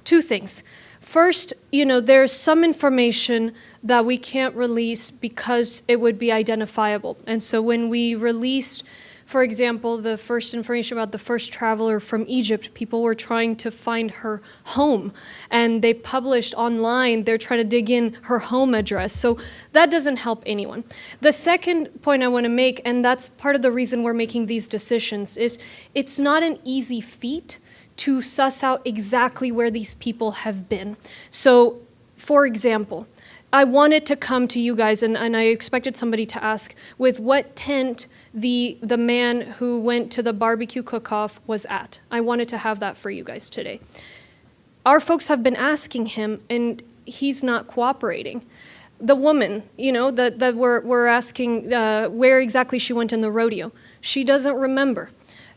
Two things. First, there's some information that we can't release because it would be identifiable. And so when we released, for example, the first information about the first traveler from Egypt, people were trying to find her home, and they published online, they're trying to dig in her home address. So that doesn't help anyone. The second point I want to make, and that's part of the reason we're making these decisions, is it's not an easy feat to suss out exactly where these people have been. So, for example, I wanted to come to you guys, and I expected somebody to ask, with what tent the man who went to the barbecue cook-off was at. I wanted to have that for you guys today. Our folks have been asking him, and he's not cooperating. The woman, that we're asking where exactly she went in the rodeo, she doesn't remember.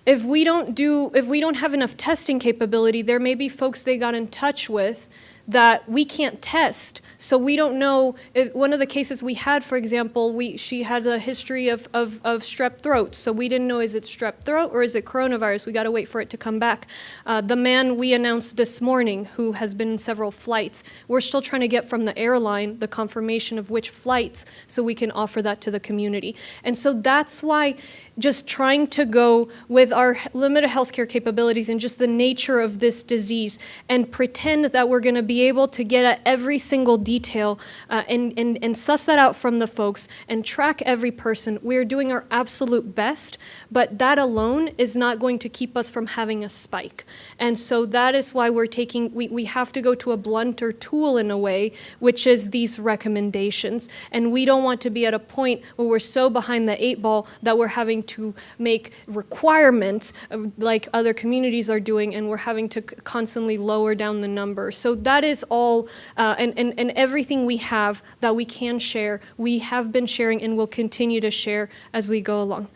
If we don't have enough testing capability, there may be folks they got in touch with that we can't test. So we don't know. One of the cases we had, for example, she has a history of strep throat. So we didn't know, is it strep throat or is it coronavirus? We got to wait for it to come back. The man we announced this morning who has been in several flights, we're still trying to get from the airline the confirmation of which flights so we can offer that to the community. And so that's why just trying to go with our limited healthcare capabilities and just the nature of this disease and pretend that we're going to be able to get at every single detail and suss that out from the folks and track every person. We're doing our absolute best, but that alone is not going to keep us from having a spike. And so that is why we have to go to a blunter tool in a way, which is these recommendations. And we don't want to be at a point where we're so behind the 8 ball that we're having to make requirements like other communities are doing, and we're having to constantly lower down the number. So that is all, and everything we have that we can share, we have been sharing and will continue to share as we go along.